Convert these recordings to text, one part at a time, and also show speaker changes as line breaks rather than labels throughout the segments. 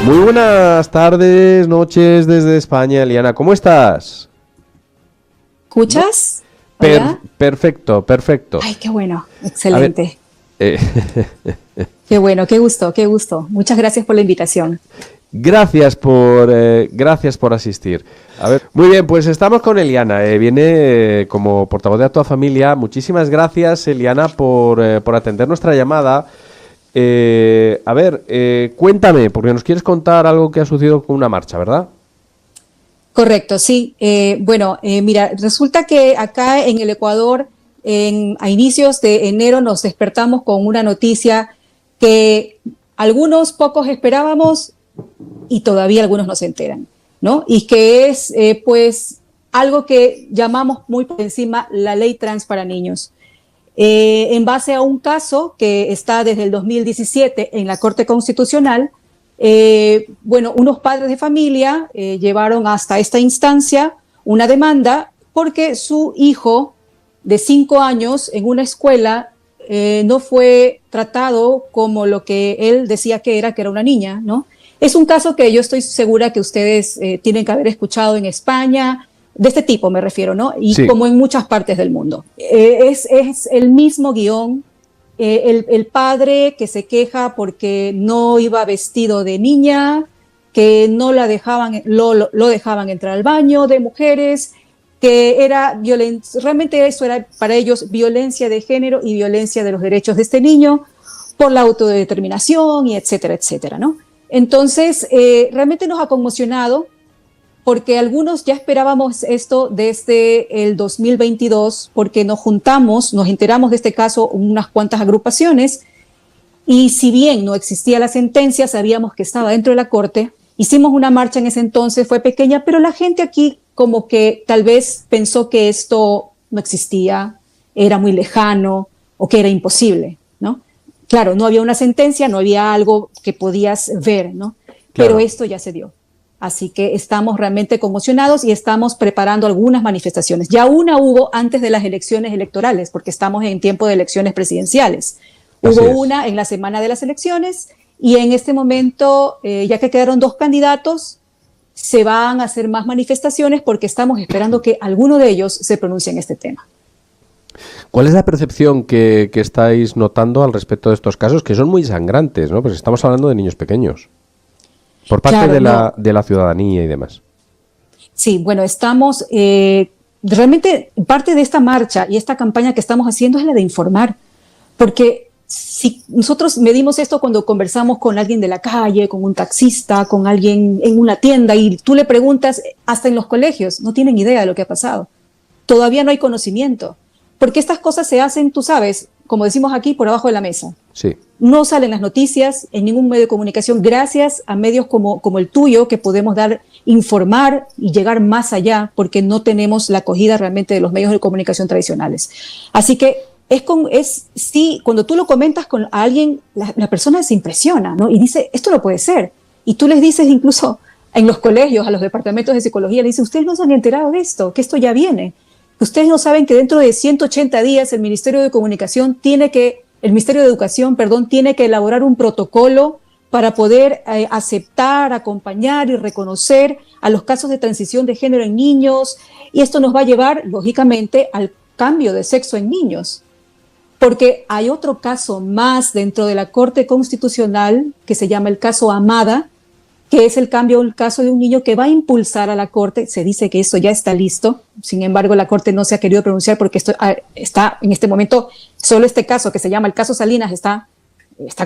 Muy buenas tardes, noches desde España, Eliana. ¿Cómo estás?
¿Escuchas? ¿Hola?
Perfecto, perfecto.
Ay, qué bueno, excelente.
Eh,
Qué bueno, qué gusto, qué gusto. Muchas gracias por la invitación.
gracias por asistir. A ver, muy bien, pues estamos con Eliana. Viene como portavoz de A Toda Familia. Muchísimas gracias, Eliana, por atender nuestra llamada. Cuéntame, porque nos quieres contar algo que ha sucedido con una marcha, ¿verdad?
Correcto, sí. Mira, resulta que acá en el Ecuador, a inicios de enero, nos despertamos con una noticia que algunos pocos esperábamos y todavía algunos no se enteran, ¿no? Y que es, pues, algo que llamamos muy por encima la ley trans para niños. En base a un caso que está desde el 2017 en la Corte Constitucional, unos padres de familia llevaron hasta esta instancia una demanda porque su hijo de 5 años en una escuela no fue tratado como lo que él decía que era una niña, ¿no? Es un caso que yo estoy segura que ustedes tienen que haber escuchado en España, de este tipo me refiero, ¿no? Y
Sí.
como en muchas partes del mundo. Es el mismo guión, el padre que se queja porque no iba vestido de niña, que no la dejaban, lo dejaban entrar al baño de mujeres, que era realmente eso era para ellos violencia de género y violencia de los derechos de este niño por la autodeterminación y etcétera, etcétera, ¿no? Entonces, realmente nos ha conmocionado porque algunos ya esperábamos esto desde el 2022, porque nos enteramos de este caso unas cuantas agrupaciones, y si bien no existía la sentencia, sabíamos que estaba dentro de la Corte, hicimos una marcha en ese entonces, fue pequeña, pero la gente aquí como que tal vez pensó que esto no existía, era muy lejano o que era imposible, ¿no? Claro, no había una sentencia, no había algo que podías ver, ¿no? Pero
Claro.
esto ya se dio. Así que estamos realmente conmocionados y estamos preparando algunas manifestaciones. Ya una hubo antes de las elecciones electorales, porque estamos en tiempo de elecciones presidenciales.
Así
Hubo
es.
una en la semana de las elecciones y en este momento, ya que quedaron 2 candidatos, se van a hacer más manifestaciones porque estamos esperando que alguno de ellos se pronuncie en este tema.
¿Cuál es la percepción que estáis notando al respecto de estos casos, que son muy sangrantes, ¿no? Pues estamos hablando de niños pequeños. Por parte
Claro,
de la ciudadanía y demás.
sí, bueno, estamos, realmente parte de esta marcha y esta campaña que estamos haciendo es la de informar, porque si nosotros medimos esto cuando conversamos con alguien de la calle, con un taxista, con alguien en una tienda y tú le preguntas, hasta en los colegios, no tienen idea de lo que ha pasado. Todavía no hay conocimiento, porque estas cosas se hacen, tú sabes, como decimos aquí, por abajo de la mesa.
Sí.
No salen las noticias en ningún medio de comunicación, gracias a medios como el tuyo, que podemos informar y llegar más allá, porque no tenemos la acogida realmente de los medios de comunicación tradicionales. Así que sí, cuando tú lo comentas con alguien, la persona se impresiona, ¿no? Y dice, esto no puede ser. Y tú les dices incluso en los colegios, a los departamentos de psicología, le dices, ustedes no se han enterado de esto, que esto ya viene. Ustedes no saben que dentro de 180 días el Ministerio de Educación, tiene que elaborar un protocolo para poder aceptar, acompañar y reconocer a los casos de transición de género en niños, y esto nos va a llevar, lógicamente, al cambio de sexo en niños. Porque hay otro caso más dentro de la Corte Constitucional que se llama el caso Amada, que es el caso de un niño que va a impulsar a la Corte. Se dice que esto ya está listo, sin embargo la Corte no se ha querido pronunciar porque esto está en este momento, solo este caso que se llama el caso Salinas está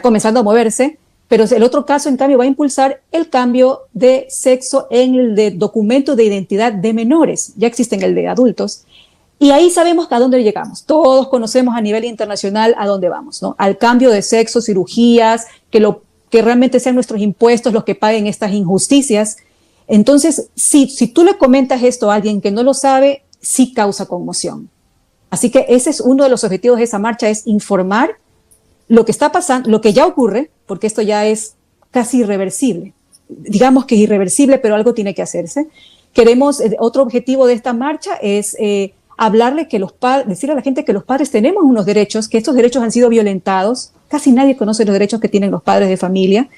comenzando a moverse, pero el otro caso en cambio va a impulsar el cambio de sexo en el de documento de identidad de menores, ya existe en el de adultos, y ahí sabemos a dónde llegamos. Todos conocemos a nivel internacional a dónde vamos, ¿no? Al cambio de sexo, cirugías, que realmente sean nuestros impuestos los que paguen estas injusticias. Entonces, si tú le comentas esto a alguien que no lo sabe, sí causa conmoción. Así que ese es uno de los objetivos de esa marcha, es informar lo que está pasando, lo que ya ocurre, porque esto ya es casi irreversible. Digamos que es irreversible, pero algo tiene que hacerse. Otro objetivo de esta marcha es decirle a la gente que los padres tenemos unos derechos, que estos derechos han sido violentados. Casi nadie conoce los derechos que tienen los padres de familia.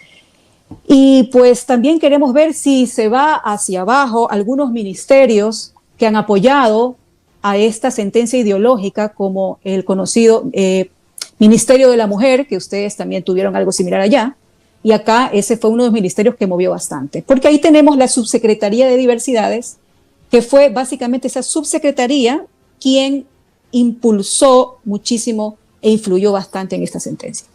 Y pues también queremos ver si se va hacia abajo algunos ministerios que han apoyado a esta sentencia ideológica, como el conocido Ministerio de la Mujer, que ustedes también tuvieron algo similar allá, y acá ese fue uno de los ministerios que movió bastante, porque ahí tenemos la Subsecretaría de Diversidades, que fue básicamente esa subsecretaría quien impulsó muchísimo e influyó bastante en esta sentencia.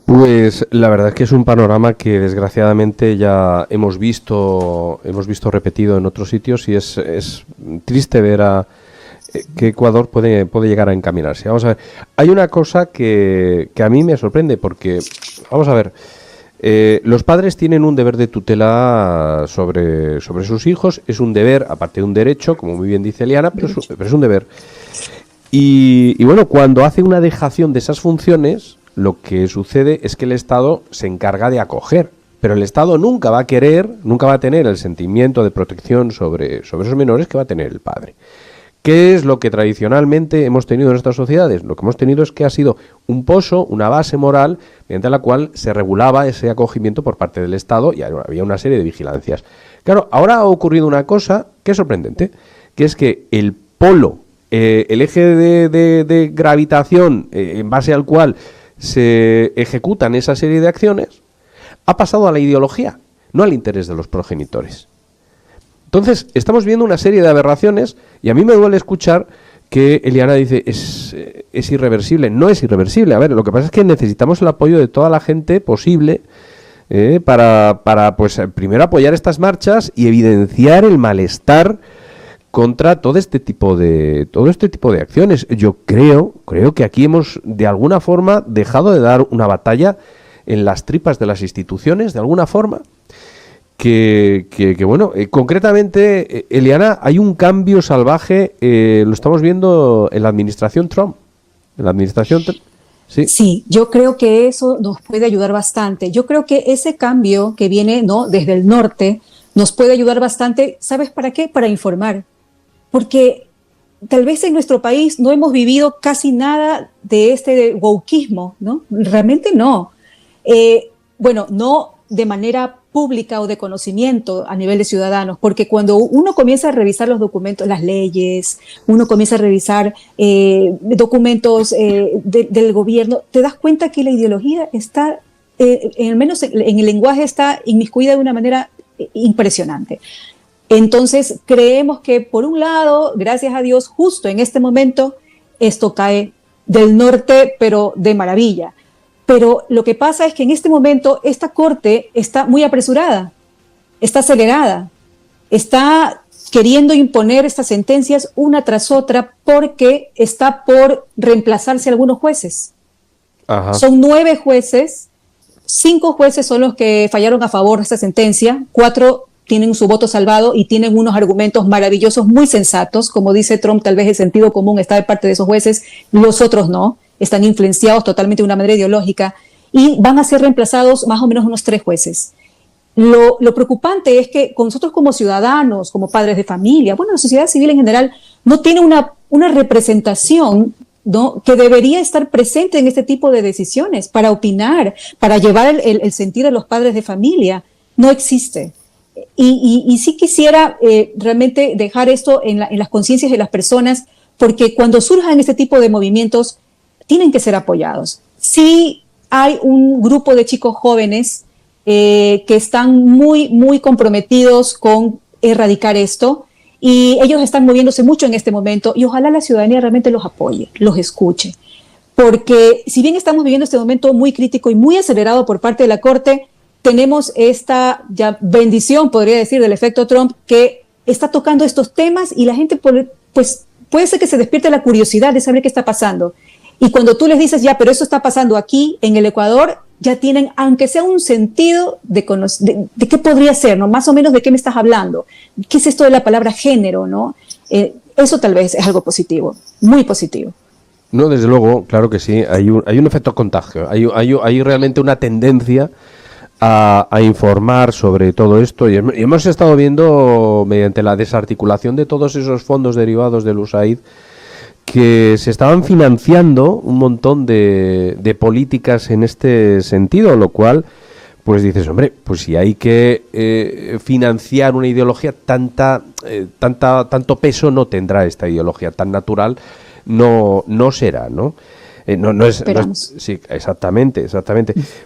Pues la verdad es que es un panorama que desgraciadamente ya hemos visto repetido en otros sitios, y es triste ver que Ecuador puede llegar a encaminarse. Vamos a ver, hay una cosa que a mí me sorprende, porque, vamos a ver, los padres tienen un deber de tutela sobre sus hijos, es un deber, aparte de un derecho, como muy bien dice Eliana, pero es un deber. Y bueno, cuando hace una dejación de esas funciones, lo que sucede es que el Estado se encarga de acoger, pero el Estado nunca va a tener el sentimiento de protección sobre esos menores que va a tener el padre. ¿Qué es lo que tradicionalmente hemos tenido en nuestras sociedades? Lo que hemos tenido es que ha sido un pozo, una base moral, mediante la cual se regulaba ese acogimiento por parte del Estado y había una serie de vigilancias. Claro, ahora ha ocurrido una cosa que es sorprendente, que es que el polo, el eje de gravitación en base al cual se ejecutan esa serie de acciones, ha pasado a la ideología, no al interés de los progenitores. Entonces, estamos viendo una serie de aberraciones, y a mí me duele escuchar que Eliana dice es irreversible. No es irreversible. A ver, lo que pasa es que necesitamos el apoyo de toda la gente posible para pues primero apoyar estas marchas y evidenciar el malestar contra todo este tipo de acciones. Yo creo que aquí hemos de alguna forma dejado de dar una batalla en las tripas de las instituciones, de alguna forma. Que bueno, concretamente, Eliana, hay un cambio salvaje, lo estamos viendo en la administración Trump.
Sí, yo creo que eso nos puede ayudar bastante. Yo creo que ese cambio que viene, ¿no?, desde el norte nos puede ayudar bastante. ¿Sabes para qué? Para informar. Porque tal vez en nuestro país no hemos vivido casi nada de este wokeismo, ¿no? Realmente no. Bueno, no de manera pública o de conocimiento a nivel de ciudadanos, porque cuando uno comienza a revisar los documentos, las leyes, uno comienza a revisar documentos del gobierno, te das cuenta que la ideología está, al menos en el lenguaje, está inmiscuida de una manera impresionante. Entonces creemos que por un lado, gracias a Dios, justo en este momento, esto cae del norte, pero de maravilla. Pero lo que pasa es que en este momento esta corte está muy apresurada, está acelerada, está queriendo imponer estas sentencias una tras otra porque está por reemplazarse algunos jueces. Ajá. Son 9 jueces, 5 jueces son los que fallaron a favor de esta sentencia, 4 tienen su voto salvado y tienen unos argumentos maravillosos, muy sensatos. Como dice Trump, tal vez el sentido común está de parte de esos jueces, los otros no. Están influenciados totalmente de una manera ideológica y van a ser reemplazados más o menos unos 3 jueces. Lo preocupante es que nosotros como ciudadanos, como padres de familia, bueno, la sociedad civil en general no tiene una representación, ¿no?, que debería estar presente en este tipo de decisiones para opinar, para llevar el sentir de los padres de familia. No existe. Y sí quisiera realmente dejar esto en las conciencias de las personas, porque cuando surjan este tipo de movimientos, tienen que ser apoyados. Sí hay un grupo de chicos jóvenes que están muy, muy comprometidos con erradicar esto, y ellos están moviéndose mucho en este momento, y ojalá la ciudadanía realmente los apoye, los escuche. Porque si bien estamos viviendo este momento muy crítico y muy acelerado por parte de la Corte, tenemos esta ya bendición, podría decir, del efecto Trump, que está tocando estos temas y la gente pues puede ser que se despierte la curiosidad de saber qué está pasando. Y cuando tú les dices, ya, pero eso está pasando aquí, en el Ecuador, ya tienen, aunque sea un sentido de qué podría ser, ¿no? Más o menos de qué me estás hablando. ¿Qué es esto de la palabra género, no? Eso tal vez es algo positivo, muy positivo.
No, desde luego, claro que sí. Hay un efecto contagio. Hay realmente una tendencia a informar sobre todo esto, y hemos estado viendo, mediante la desarticulación de todos esos fondos derivados del USAID, que se estaban financiando un montón de políticas en este sentido, lo cual pues dices, hombre, pues si hay que financiar una ideología, tanto peso no tendrá esta ideología, tan natural no será, ¿no? Sí, exactamente.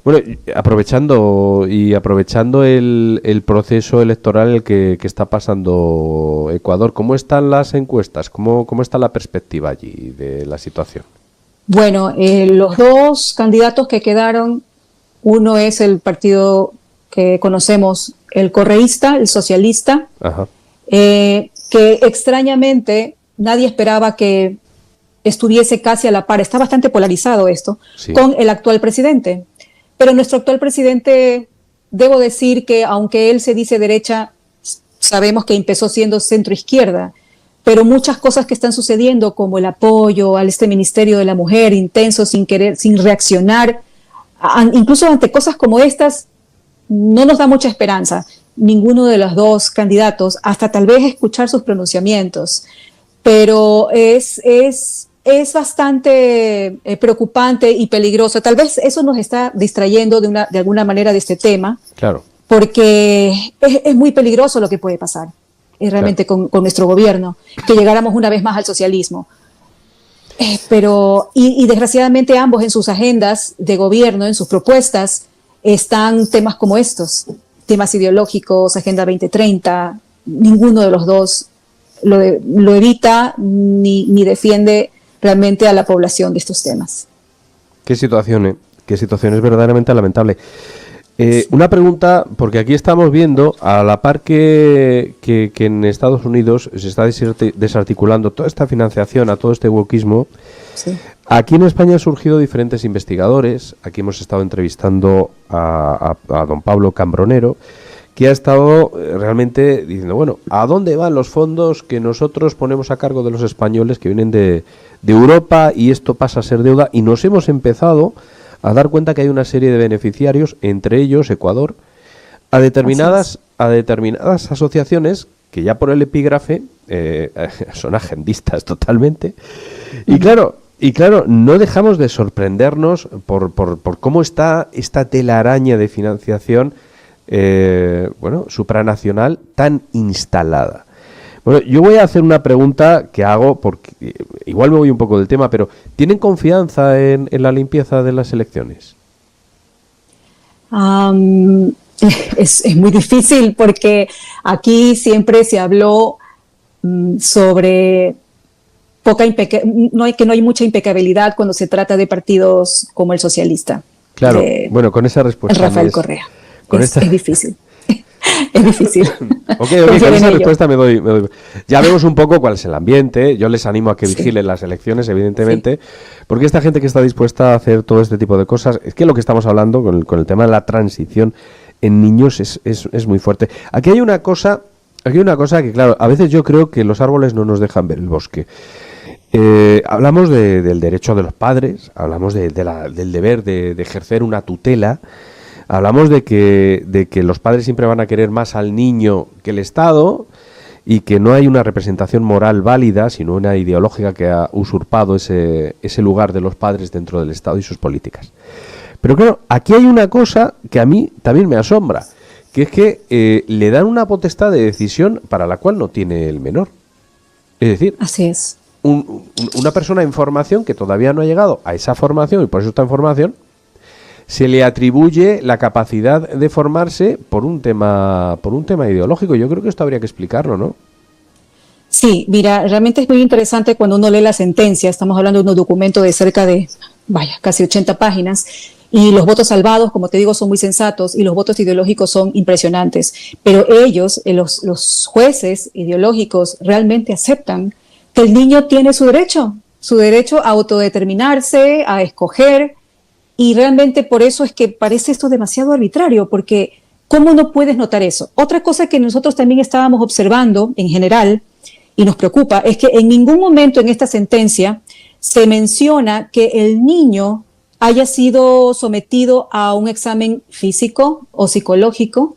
Bueno, aprovechando el proceso electoral que está pasando Ecuador, ¿cómo están las encuestas? ¿Cómo está la perspectiva allí de la situación?
Bueno, los dos candidatos que quedaron, uno es el partido que conocemos, el correísta, el socialista, que extrañamente nadie esperaba que estuviese casi a la par, está bastante polarizado esto, sí, con el actual presidente. Pero nuestro actual presidente, debo decir que aunque él se dice derecha, sabemos que empezó siendo centro-izquierda, pero muchas cosas que están sucediendo, como el apoyo a este Ministerio de la Mujer, intenso, sin reaccionar, incluso ante cosas como estas, no nos da mucha esperanza. Ninguno de los dos candidatos, hasta tal vez escuchar sus pronunciamientos. Pero es bastante preocupante y peligroso. Tal vez eso nos está distrayendo de alguna manera de este tema. Claro. Porque es muy peligroso lo que puede pasar realmente claro, con nuestro gobierno, que llegáramos una vez más al socialismo. Pero desgraciadamente ambos en sus agendas de gobierno, en sus propuestas, están temas como estos, temas ideológicos, Agenda 2030. Ninguno de los dos lo evita ni defiende realmente a la población de estos temas.
Qué situación es verdaderamente lamentable. Una pregunta, porque aquí estamos viendo, a la par que en Estados Unidos se está desarticulando toda esta financiación a todo este wokismo, sí, aquí en España han surgido diferentes investigadores. Aquí hemos estado entrevistando a don Pablo Cambronero, que ha estado realmente diciendo, bueno, ¿a dónde van los fondos que nosotros ponemos a cargo de los españoles que vienen de Europa y esto pasa a ser deuda? Y nos hemos empezado a dar cuenta que hay una serie de beneficiarios, entre ellos Ecuador, a determinadas asociaciones que ya por el epígrafe son agendistas totalmente. Y claro, no dejamos de sorprendernos por cómo está esta telaraña de financiación supranacional tan instalada. Bueno, yo voy a hacer una pregunta que hago porque igual me voy un poco del tema, pero ¿tienen confianza en la limpieza de las elecciones?
Es muy difícil porque aquí siempre se habló sobre no hay mucha impecabilidad cuando se trata de partidos como el socialista.
Claro, con esa respuesta.
Rafael Correa. Es difícil. Es difícil.
Ok, con esa respuesta me doy. Ya vemos un poco cuál es el ambiente. Yo les animo a que vigilen las elecciones, evidentemente, porque esta gente que está dispuesta a hacer todo este tipo de cosas, es que lo que estamos hablando con el tema de la transición en niños es muy fuerte. Aquí hay una cosa que, claro, a veces yo creo que los árboles no nos dejan ver el bosque. Hablamos del derecho de los padres, hablamos del deber de ejercer una tutela. Hablamos de que los padres siempre van a querer más al niño que el Estado y que no hay una representación moral válida, sino una ideológica que ha usurpado ese lugar de los padres dentro del Estado y sus políticas. Pero claro, aquí hay una cosa que a mí también me asombra, que es que le dan una potestad de decisión para la cual no tiene el menor. Es decir,
así es.
Una persona en formación que todavía no ha llegado a esa formación y por eso está en formación, se le atribuye la capacidad de formarse por un tema ideológico. Yo creo que esto habría que explicarlo, ¿no?
Sí, mira, realmente es muy interesante cuando uno lee la sentencia. Estamos hablando de un documento de cerca de, casi 80 páginas. Y los votos salvados, como te digo, son muy sensatos y los votos ideológicos son impresionantes. Pero ellos, los jueces ideológicos, realmente aceptan que el niño tiene su derecho a autodeterminarse, a escoger. Y realmente por eso es que parece esto demasiado arbitrario, porque ¿cómo no puedes notar eso? Otra cosa que nosotros también estábamos observando en general y nos preocupa es que en ningún momento en esta sentencia se menciona que el niño haya sido sometido a un examen físico o psicológico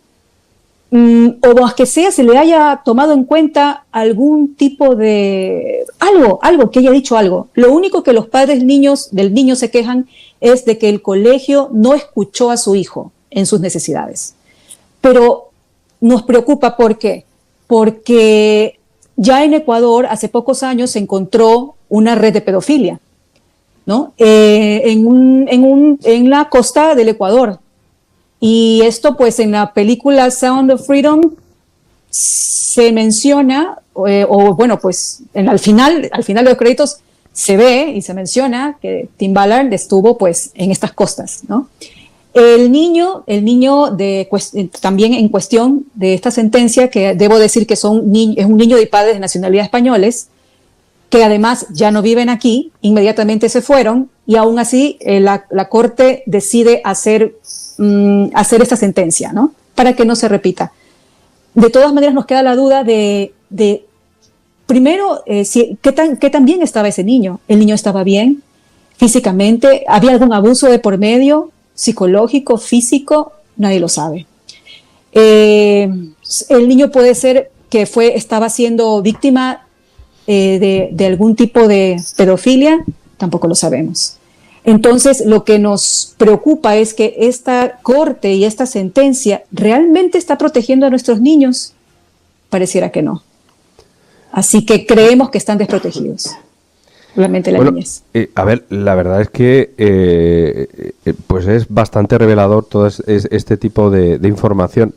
o más que sea se le haya tomado en cuenta algún tipo de algo que haya dicho algo. Lo único que los padres del niño se quejan es de que el colegio no escuchó a su hijo en sus necesidades. Pero nos preocupa, ¿por qué? Porque ya en Ecuador hace pocos años se encontró una red de pedofilia, ¿no? En la costa del Ecuador. Y esto, pues, en la película Sound of Freedom se menciona, bueno, pues al final de los créditos se ve y se menciona que Timbaland estuvo, pues, en estas costas, ¿no? El niño también en cuestión de esta sentencia, que debo decir que es un niño de padres de nacionalidad españoles, que además ya no viven aquí, inmediatamente se fueron, y aún así la Corte decide hacer esta sentencia, ¿no? Para que no se repita. De todas maneras nos queda la duda de primero, ¿qué tan bien estaba ese niño? ¿El niño estaba bien físicamente? ¿Había algún abuso de por medio? ¿Psicológico, físico? Nadie lo sabe. El niño puede ser que estaba siendo víctima de algún tipo de pedofilia, tampoco lo sabemos. Entonces, lo que nos preocupa es que esta corte y esta sentencia realmente está protegiendo a nuestros niños. Pareciera que no. Así que creemos que están desprotegidos. Realmente la niñez.
A ver, la verdad es que pues es bastante revelador todo este tipo de información.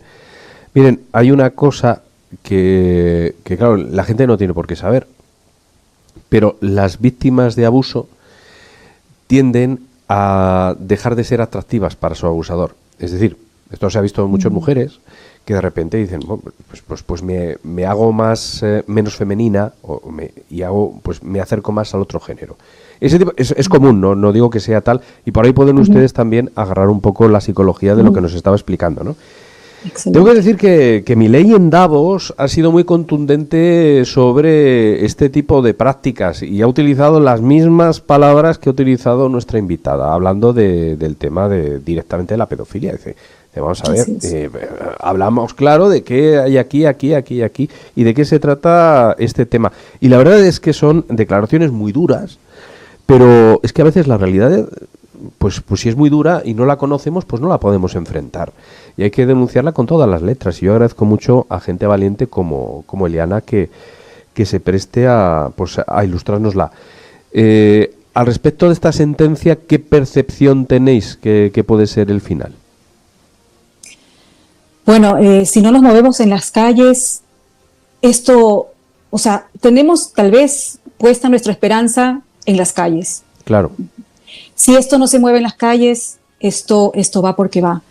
Miren, hay una cosa que claro, la gente no tiene por qué saber, pero las víctimas de abuso tienden a dejar de ser atractivas para su abusador. Es decir, esto se ha visto en muchas mujeres que de repente dicen, bueno, pues me hago menos femenina me acerco más al otro género. Ese tipo, es común, no digo que sea tal, y por ahí pueden ustedes también agarrar un poco la psicología de lo que nos estaba explicando, ¿no? Excelente. Tengo que decir que mi ley en Davos ha sido muy contundente sobre este tipo de prácticas y ha utilizado las mismas palabras que ha utilizado nuestra invitada, hablando del tema directamente de la pedofilia. Dice, vamos a ver, hablamos claro de qué hay aquí, y de qué se trata este tema. Y la verdad es que son declaraciones muy duras, pero es que a veces la realidad, pues si es muy dura y no la conocemos, pues no la podemos enfrentar. Y hay que denunciarla con todas las letras. Y yo agradezco mucho a gente valiente como Eliana que se preste a ilustrárnosla. Al respecto de esta sentencia, ¿qué percepción tenéis que puede ser el final?
Bueno, si no nos movemos en las calles, tenemos tal vez puesta nuestra esperanza en las calles.
Claro.
Si esto no se mueve en las calles, esto va porque va.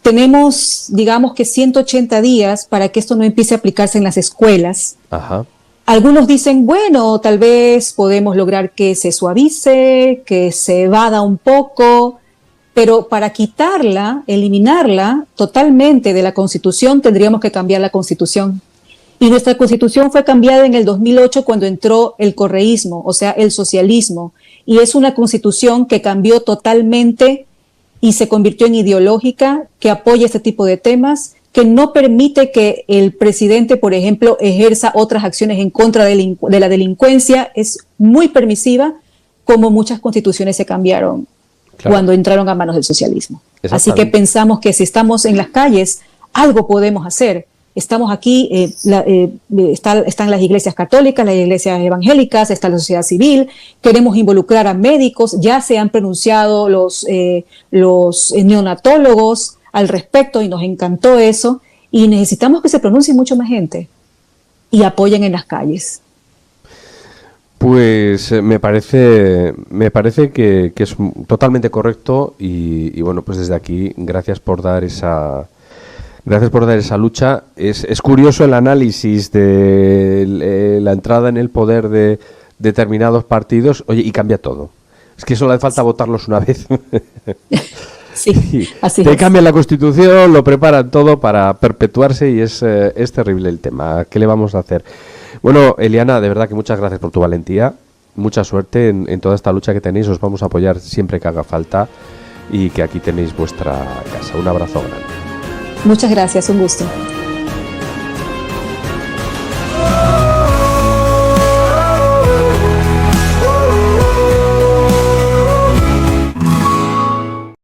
Tenemos, digamos que 180 días para que esto no empiece a aplicarse en las escuelas.
Ajá.
Algunos dicen, bueno, tal vez podemos lograr que se suavice, que se evada un poco, pero para eliminarla totalmente de la Constitución, tendríamos que cambiar la Constitución. Y nuestra Constitución fue cambiada en el 2008 cuando entró el correísmo, o sea, el socialismo. Y es una Constitución que cambió totalmente y se convirtió en ideológica, que apoya este tipo de temas, que no permite que el presidente, por ejemplo, ejerza otras acciones en contra de la delincuencia. Es muy permisiva, como muchas constituciones se cambiaron cuando entraron a manos del socialismo. Así que pensamos que si estamos en las calles, algo podemos hacer. Estamos aquí, están las iglesias católicas, las iglesias evangélicas, está la sociedad civil, queremos involucrar a médicos, ya se han pronunciado los neonatólogos al respecto y nos encantó eso, y necesitamos que se pronuncie mucho más gente y apoyen en las calles.
Pues me parece que es totalmente correcto y bueno, pues desde aquí gracias por dar esa lucha. Es curioso el análisis de la entrada en el poder de determinados partidos. Oye, y cambia todo. Es que solo hace falta votarlos una vez.
Sí, así
Te
es.
cambian la Constitución, lo preparan todo para perpetuarse y es terrible el tema. ¿Qué le vamos a hacer? Bueno, Eliana, de verdad que muchas gracias por tu valentía. Mucha suerte en toda esta lucha que tenéis. Os vamos a apoyar siempre que haga falta y que aquí tenéis vuestra casa. Un abrazo grande.
Muchas gracias, un gusto.